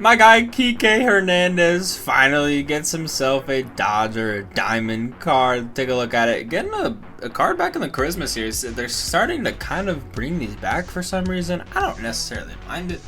My guy Kike Hernandez finally gets himself a Dodger a Diamond card. Take a look at it. Getting a card back in the Charisma series. They're starting to kind of bring these back for some reason. I don't necessarily mind it,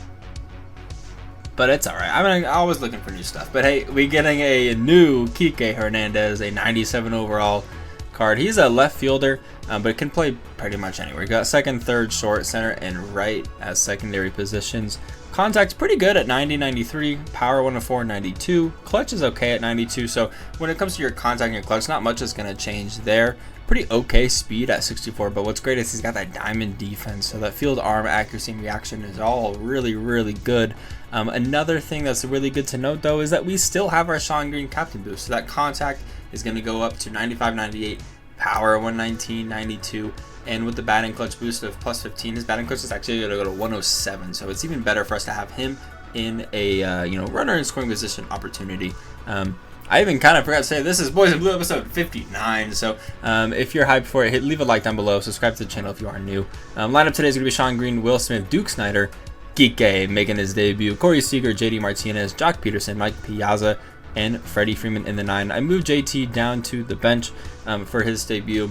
but it's alright. I mean, I'm always looking for new stuff. But hey, we're getting a new Kike Hernandez, a 97 overall card. He's a left fielder, but can play pretty much anywhere. Got second, third, short, center, and right as secondary positions. Contact's pretty good at 90, 93. Power 104, 92. Clutch is okay at 92. So when it comes to your contact and your clutch, not much is going to change there. Pretty okay speed at 64. But what's great is he's got that diamond defense. So that field arm accuracy and reaction is all really, really good. Another thing that's really good to note, though, is that we still have our Sean Green captain boost. So that contact is going to go up to 95, 98. Power 119, 92. And with the batting clutch boost of plus 15, his batting clutch is actually going to go to 107. So it's even better for us to have him in a runner in scoring position opportunity. I even kind of forgot to say this is Boys in Blue episode 59. So if you're hyped for it, leave a like down below. Subscribe to the channel if you are new. Lineup today is going to be Sean Green, Will Smith, Duke Snyder, Kike making his debut, Corey Seager, JD Martinez, Jock Peterson, Mike Piazza, and Freddie Freeman in the 9. I moved JT down to the bench for his debut.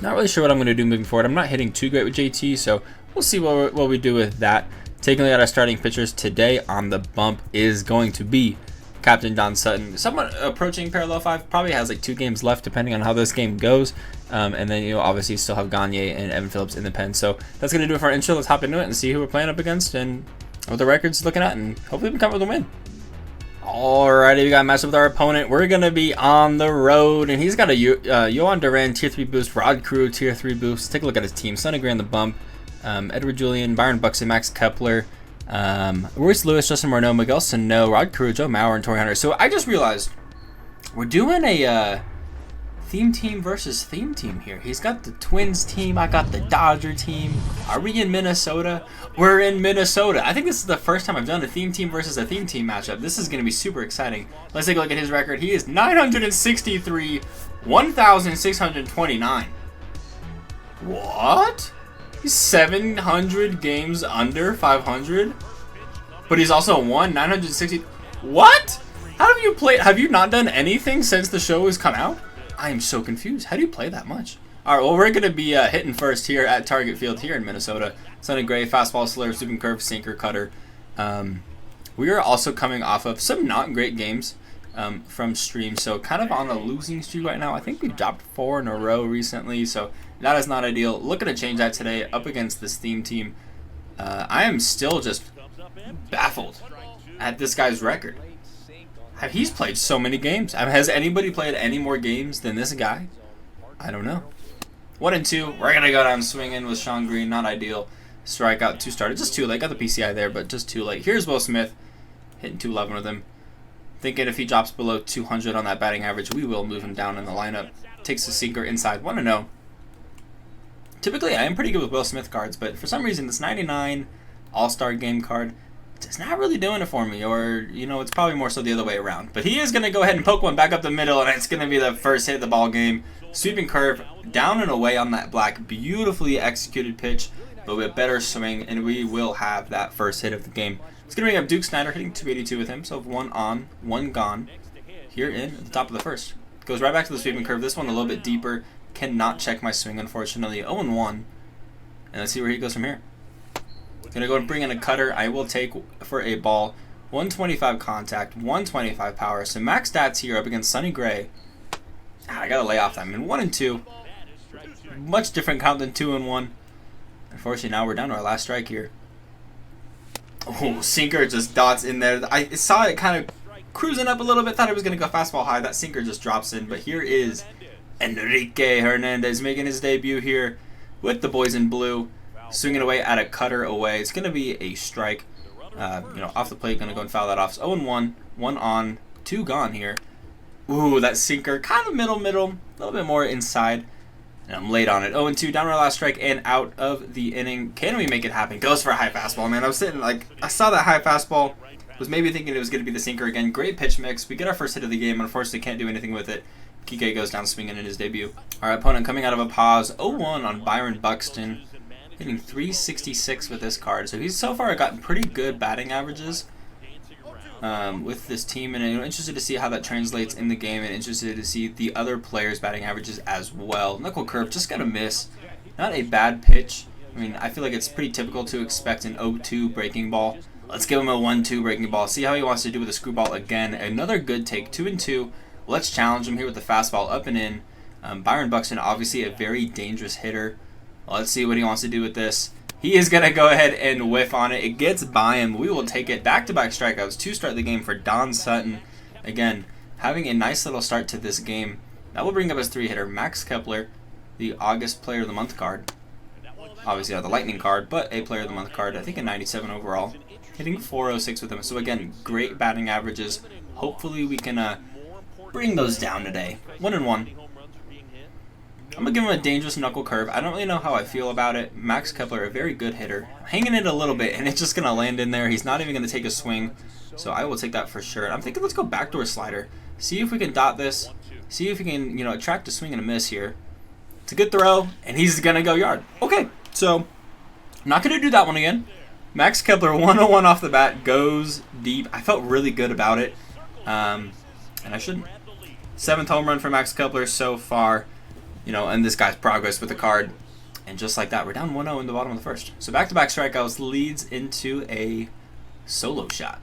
Not really sure what I'm going to do moving forward. I'm not hitting too great with JT, so we'll see what we do with that. Taking a look at our starting pitchers today on the bump is going to be Captain Don Sutton. Somewhat approaching parallel 5. Probably has like 2 games left depending on how this game goes. And then obviously still have Gagne and Evan Phillips in the pen. So that's going to do it for our intro. Let's hop into it and see who we're playing up against and what the record's looking at. And hopefully we can come up with a win. Alrighty, we got a matchup with our opponent. We're going to be on the road, and he's got a Yohan Duran tier 3 boost, Rod Crew tier 3 boost. Take a look at his team. Sonny Gray on the bump, Edward Julian, Byron Buxton, Max Kepler, Royce Lewis, Justin Morneau, Miguel Sano, Rod Crew, Joe Mauer, and Torrey Hunter. So I just realized we're doing a theme team versus theme team here. He's got the Twins team. I got the Dodger team. Are we in Minnesota? We're in Minnesota. I think this is the first time I've done a theme team versus a theme team matchup. This is going to be super exciting. Let's take a look at his record. He is 963, 1,629. What? He's 700 games under 500? But he's also won 960. What? How have you played? Have you not done anything since the show has come out? I am so confused. How do you play that much? All right, well, we're going to be hitting first here at Target Field here in Minnesota. Sonny Gray, fastball, slur, sweeping curve, sinker, cutter. We are also coming off of some not great games from stream, so kind of on a losing streak right now. I think we dropped 4 in a row recently, so that is not ideal. Looking to change that today up against this theme team. I am still just baffled at this guy's record. He's played so many games. Has anybody played any more games than this guy? I don't know. 1 and 2. We're going to go down swinging with Sean Green. Not ideal. Strikeout, 2 started. Just too late. Got the PCI there, but just too late. Here's Will Smith. Hitting 211 with him. Thinking if he drops below 200 on that batting average, we will move him down in the lineup. Takes the sinker inside. 1-0. Typically, I am pretty good with Will Smith cards, but for some reason, this 99 All-Star Game card it's not really doing it for me, or, it's probably more so the other way around. But he is going to go ahead and poke one back up the middle, and it's going to be the first hit of the ball game. Sweeping curve, down and away on that black. Beautifully executed pitch, but with a better swing, and we will have that first hit of the game. It's going to bring up Duke Snyder, hitting 282 with him, so 1 on, 1 gone here in at the top of the first. Goes right back to the sweeping curve. This one a little bit deeper. Cannot check my swing, unfortunately. 0-1, and let's see where he goes from here. Gonna go and bring in a cutter. I will take for a ball. 125 contact, 125 power. So max stats here up against Sonny Gray. I gotta lay off that. I mean, 1 and 2. Much different count than 2 and 1. Unfortunately, now we're down to our last strike here. Oh, sinker just dots in there. I saw it kind of cruising up a little bit. Thought it was gonna go fastball high. That sinker just drops in. But here is Enrique Hernandez making his debut here with the boys in blue. Swinging away at a cutter away. It's going to be a strike. Off the plate. Going to go and foul that off. So 0-1. 1 on. 2 gone here. Ooh, that sinker. Kind of middle. A little bit more inside. And I'm late on it. 0-2. Down our last strike and out of the inning. Can we make it happen? Goes for a high fastball, man. I was sitting I saw that high fastball. Was maybe thinking it was going to be the sinker again. Great pitch mix. We get our first hit of the game. Unfortunately, can't do anything with it. Kike goes down swinging in his debut. Our opponent coming out of a pause. 0-1 on Byron Buxton. Hitting 366 with this card. So he's so far gotten pretty good batting averages. with this team, and I'm interested to see how that translates in the game, and interested to see the other players' batting averages as well. Knuckle curve, just got a miss. Not a bad pitch. I mean, I feel like it's pretty typical to expect an 0-2 breaking ball. Let's give him a 1-2 breaking ball. See how he wants to do with the screwball again. Another good take, 2-2. Let's challenge him here with the fastball up and in. Byron Buxton, obviously a very dangerous hitter. Let's see what he wants to do with this. He is going to go ahead and whiff on it. It gets by him. We will take it. Back-to-back strikeouts to start the game for Don Sutton. Again, having a nice little start to this game. That will bring up his 3-hitter, Max Kepler, the August Player of the Month card. Obviously, the Lightning card, but a Player of the Month card. I think a 97 overall. Hitting .406 with him. So, again, great batting averages. Hopefully, we can bring those down today. 1-1. I'm going to give him a dangerous knuckle curve. I don't really know how I feel about it. Max Kepler, a very good hitter. Hanging it a little bit, and it's just going to land in there. He's not even going to take a swing, so I will take that for sure. I'm thinking let's go backdoor slider. See if we can dot this. See if we can, attract a swing and a miss here. It's a good throw, and he's going to go yard. Okay, so I'm not going to do that one again. Max Kepler, 101 off the bat, goes deep. I felt really good about it, and I shouldn't. 7th home run for Max Kepler so far. And this guy's progress with the card. And just like that, we're down 1-0 in the bottom of the first. So back-to-back strikeouts leads into a solo shot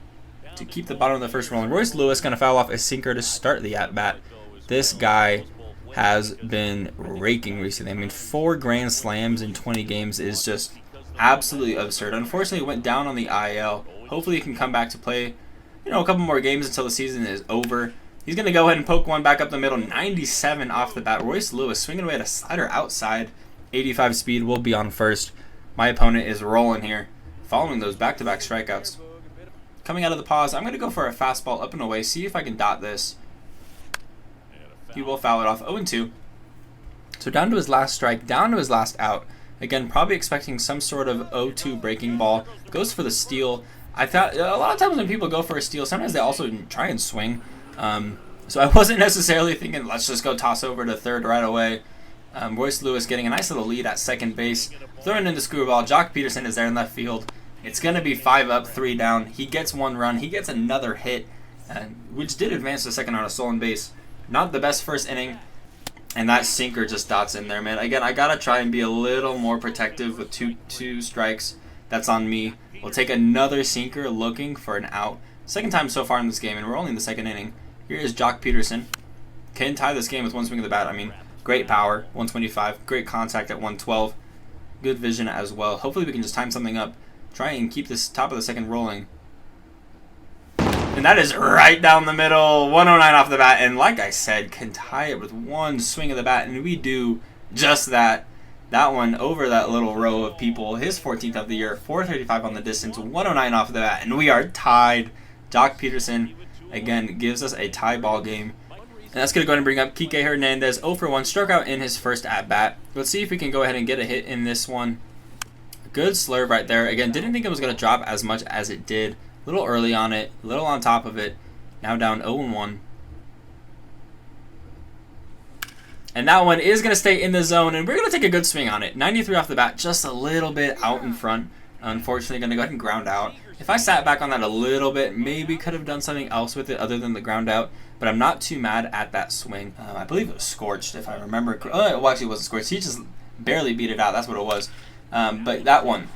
to keep the bottom of the first rolling. Royce Lewis going to foul off a sinker to start the at-bat. This guy has been raking recently. I mean, 4 grand slams in 20 games is just absolutely absurd. Unfortunately, he went down on the IL. Hopefully he can come back to play, a couple more games until the season is over. He's going to go ahead and poke one back up the middle. 97 off the bat. Royce Lewis swinging away at a slider outside. 85 speed will be on first. My opponent is rolling here, following those back-to-back strikeouts. Coming out of the pause, I'm going to go for a fastball up and away. See if I can dot this. He will foul it off. 0-2. So down to his last strike, down to his last out. Again, probably expecting some sort of 0-2 breaking ball. Goes for the steal. I thought a lot of times when people go for a steal, sometimes they also try and swing. So I wasn't necessarily thinking, let's just go toss over to third right away. Royce Lewis getting a nice little lead at second base. Throwing in the screwball. Jock Peterson is there in left field. It's going to be 5 up, 3 down. He gets 1 run. He gets another hit, which did advance to second on a stolen base. Not the best first inning. And that sinker just dots in there, man. Again, I got to try and be a little more protective with two strikes. That's on me. We'll take another sinker looking for an out. Second time so far in this game, and we're only in the second inning. Here is Jock Peterson. Can tie this game with 1 swing of the bat. I mean, great power, 125. Great contact at 112. Good vision as well. Hopefully we can just time something up. Try and keep this top of the second rolling. And that is right down the middle. 109 off the bat. And like I said, can tie it with 1 swing of the bat. And we do just that. That one over that little row of people. His 14th of the year. 435 on the distance. 109 off the bat. And we are tied. Jock Peterson, again, gives us a tie ball game. And that's going to go ahead and bring up Kike Hernandez. 0 for 1. Struck out in his first at-bat. Let's see if we can go ahead and get a hit in this one. Good slurve right there. Again, didn't think it was going to drop as much as it did. A little early on it. A little on top of it. Now down 0-1. And that one is going to stay in the zone. And we're going to take a good swing on it. 93 off the bat. Just a little bit out in front. Unfortunately, going to go ahead and ground out. If I sat back on that a little bit, maybe could have done something else with it other than the ground out. But I'm not too mad at that swing. I believe it was scorched, if I remember. Well, actually, it wasn't scorched. He just barely beat it out. That's what it was. But that one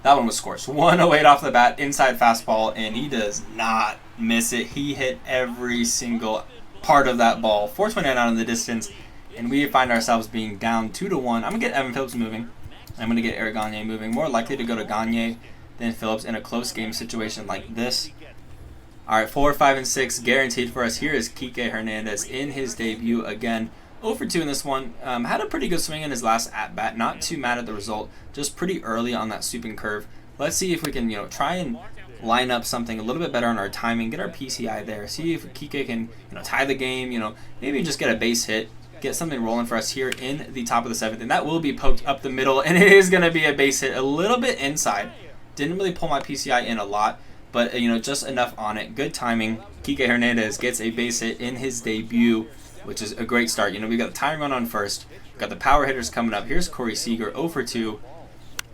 was scorched. 108 off the bat, inside fastball, and he does not miss it. He hit every single part of that ball. 429 out in the distance, and we find ourselves being down 2-1. I'm going to get Evan Phillips moving. I'm going to get Eric Gagne moving. More likely to go to Gagne than Phillips in a close game situation like this. All right, 4, 5, and 6 guaranteed for us. Here is Kike Hernandez in his debut again. 0 for 2 in this one. Had a pretty good swing in his last at-bat. Not too mad at the result. Just pretty early on that swooping curve. Let's see if we can, try and line up something a little bit better on our timing. Get our PCI there. See if Kike can, tie the game. Maybe just get a base hit. Get something rolling for us here in the top of the 7th. And that will be poked up the middle. And it is going to be a base hit a little bit inside. Didn't really pull my PCI in a lot. But, just enough on it. Good timing. Kike Hernandez gets a base hit in his debut, which is a great start. We got the tying run on first. We've got the power hitters coming up. Here's Corey Seager, 0 for 2.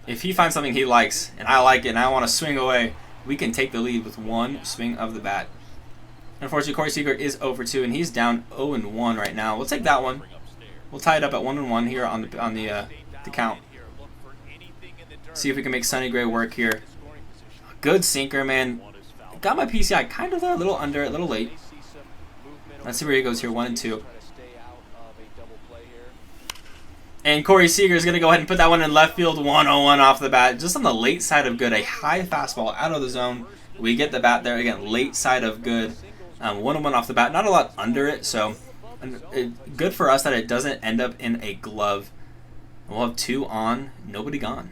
If he finds something he likes, and I like it, and I want to swing away, we can take the lead with one swing of the bat. Unfortunately, Corey Seager is 0 for 2, and he's down 0-1 right now. We'll take that one. We'll tie it up at 1-1 here on the count. See if we can make Sonny Gray work here. Good sinker, man. Got my PCI kind of there, a little under, a little late. Let's see where he goes here, 1-2. And Corey Seager is going to go ahead and put that one in left field, 1-0-1 off the bat. Just on the late side of good, a high fastball out of the zone. We get the bat there, again, late side of good. 1-1 off the bat, not a lot under it, so good for us that it doesn't end up in a glove. We'll have 2 on, nobody gone.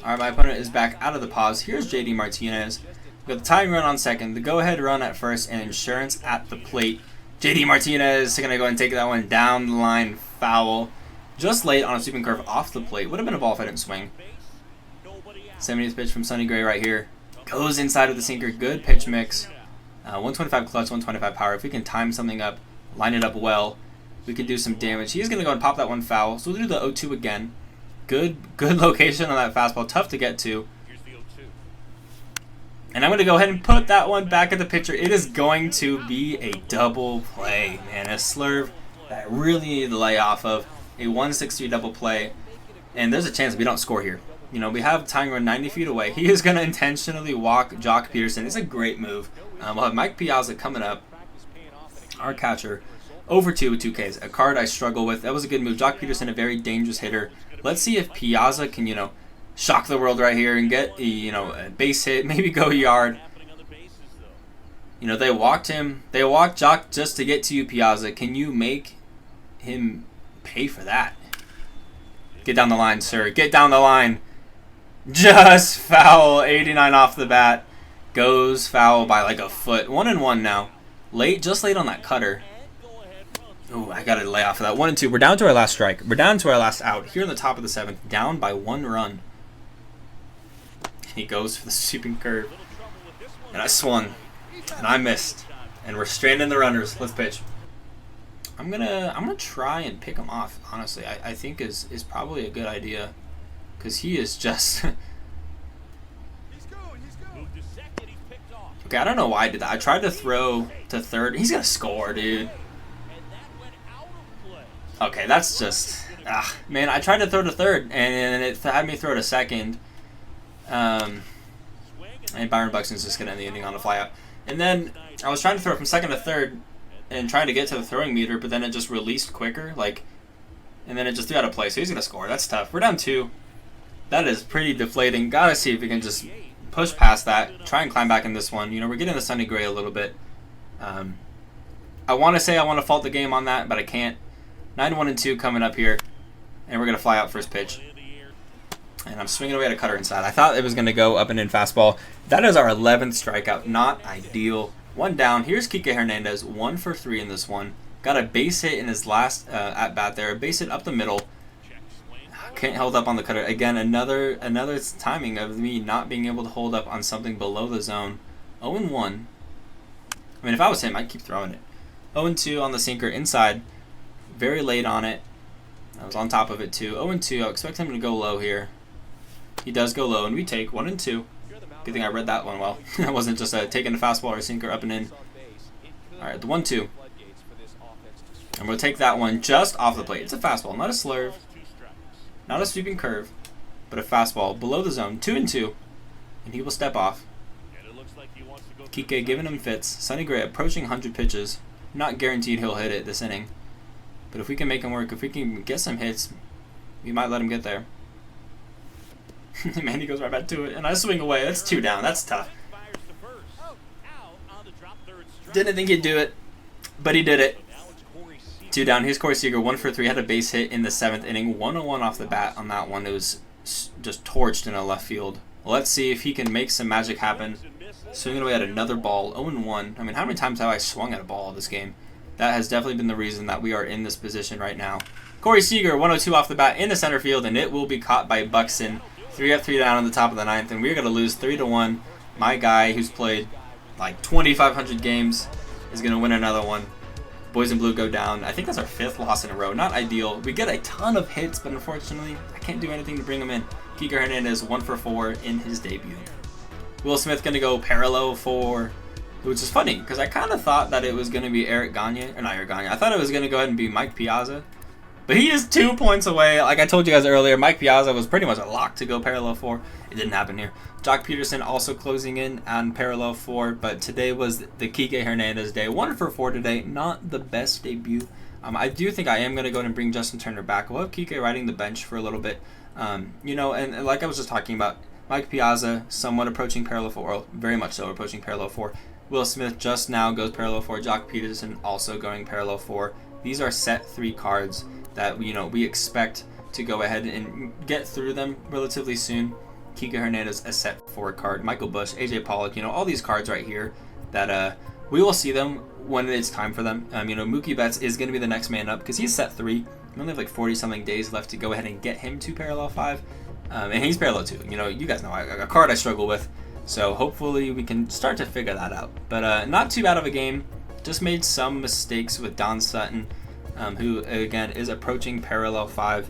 All right, my opponent is back out of the pause. Here's JD Martinez. We've got the tying run on second, the go-ahead run at first, and insurance at the plate. JD Martinez is going to go and take that one down the line, foul. Just late on a sweeping curve off the plate. Would have been a ball if I didn't swing. 70th pitch from Sonny Gray right here. Goes inside of the sinker. Good pitch mix. 125 clutch, 125 power. If we can time something up, line it up well, we can do some damage. He's going to go and pop that one foul. So we'll do the 0-2 again. Good location on that fastball. Tough to get to. And I'm going to go ahead and put that one back at the pitcher. It is going to be a double play, man. A slurve that I really need to lay off of. A 163 double play. And there's a chance we don't score here. You know, we have tying run 90 feet away. He is going to intentionally walk Jock Peterson. It's a great move. We'll have Mike Piazza coming up, our catcher, over 2 with 2 Ks. A card I struggle with. That was a good move. Jock Peterson, a very dangerous hitter. Let's see if Piazza can, you know, shock the world right here and get, you know, a base hit, maybe go yard. You know, they walked him. They walked Jock just to get to you, Piazza. Can you make him pay for that? Get down the line, sir. Get down the line. Just foul. 89 off the bat. Goes foul by like a foot. 1-1 now. Late, just late on that cutter. Ooh, I gotta lay off of that. 1-2. We're down to our last strike. We're down to our last out. Here in the top of the 7th. Down by 1 run. He goes for the sweeping curve. And I swung. And I missed. And we're straining the runners. Let's pitch. I'm gonna try and pick him off, honestly. I think is probably a good idea. Because he is just okay, I don't know why I did that. I tried to throw to third. He's gonna score, dude. Okay, that's just man, I tried to throw to third and it had me throw to second. And Byron Buxton's just gonna end the inning on a flyout. And then I was trying to throw from second to third and trying to get to the throwing meter, but then it just released quicker, and then it just threw out of play. So he's gonna score. That's tough. We're down 2. That is pretty deflating. Gotta see if we can just push past that. Try and climb back in this one. You know, we're getting the Sonny Gray a little bit. I want to say I want to fault the game on that, but I can't. 9-1-2 coming up here, and we're gonna fly out first pitch. And I'm swinging away at a cutter inside. I thought it was gonna go up and in fastball. That is our 11th strikeout. Not ideal. 1 down. Here's Kike Hernandez. 1 for 3 in this one. Got a base hit in his last at bat there. A base hit up the middle. Can't hold up on the cutter. Again, another timing of me not being able to hold up on something below the zone. 0-1. I mean, if I was him, I'd keep throwing it. 0-2 on the sinker inside. Very late on it. I was on top of it too. 0-2. I'll expect him to go low here. He does go low, and we take 1-2. Good thing I read that one well. I wasn't just taking a fastball or a sinker up and in. All right, the 1-2. And we'll take that one just off the plate. It's a fastball, not a slurve. Not a sweeping curve, but a fastball below the zone. 2-2, and he will step off. Kike giving him fits. Sonny Gray approaching 100 pitches. Not guaranteed he'll hit it this inning, but if we can make him work, if we can get some hits, we might let him get there. Man, he goes right back to it, and I swing away. That's 2 down. That's tough. Didn't think he'd do it, but he did it. 2 down. Here's Corey Seager, 1 for 3. Had a base hit in the 7th inning. 1-1 off the bat on that one. It was just torched in a left field. Let's see if he can make some magic happen. Swinging away at another ball. 0-1. I mean, how many times have I swung at a ball this game? That has definitely been the reason that we are in this position right now. Corey Seager, 102 off the bat in the center field, and it will be caught by Buxton. 3 up, 3 down on the top of the 9th, and we're going to lose 3-1. My guy, who's played like 2,500 games, is going to win another one. Boys in blue go down. I think that's our 5th loss in a row. Not ideal. We get a ton of hits, but unfortunately, I can't do anything to bring them in. Kike Hernandez, 1 for 4 in his debut. Will Smith going to go parallel for, which is funny because I kind of thought that it was going to be Eric Gagne, or not Eric Gagne. I thought it was going to go ahead and be Mike Piazza. But he is 2 points away. Like I told you guys earlier, Mike Piazza was pretty much a lock to go parallel 4. It didn't happen here. Jock Peterson also closing in on parallel 4, but today was the Kike Hernandez day. 1 for 4 today. Not the best debut. I do think I am going to go ahead and bring Justin Turner back. We'll have Kike riding the bench for a little bit. You know, and like I was just talking about, Mike Piazza somewhat approaching parallel 4, or very much so approaching parallel 4. Will Smith just now goes parallel 4. Jock Peterson also going parallel 4. These are set 3 cards that we expect to go ahead and get through them relatively soon. Kike Hernandez, a set 4 card. Michael Busch, AJ Pollock, all these cards right here that we will see them when it's time for them. Mookie Betts is going to be the next man up because he's set 3. We only have like 40-something days left to go ahead and get him to parallel 5. And he's parallel 2. You guys know a card I struggle with. So hopefully we can start to figure that out. But not too bad of a game. Just made some mistakes with Don Sutton, who again is approaching parallel 5.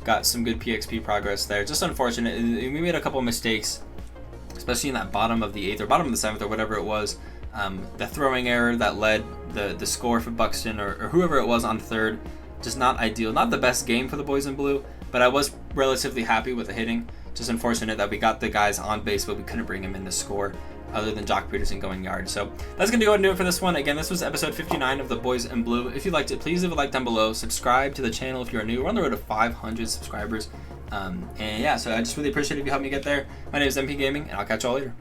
Got some good PXP progress there. Just unfortunate. We made a couple mistakes, especially in that bottom of the 8th or bottom of the 7th or whatever it was. The throwing error that led the score for Buxton or whoever it was on 3rd. Just not ideal. Not the best game for the boys in blue, but I was relatively happy with the hitting. Just unfortunate that we got the guys on base, but we couldn't bring him in to score other than Jock Peterson going yard. So that's going to go ahead and do it for this one. Again, this was episode 59 of the Boys in Blue. If you liked it, please leave a like down below. Subscribe to the channel if you're new. We're on the road to 500 subscribers. And yeah, so I just really appreciate it if you help me get there. My name is MP Gaming, and I'll catch y'all later.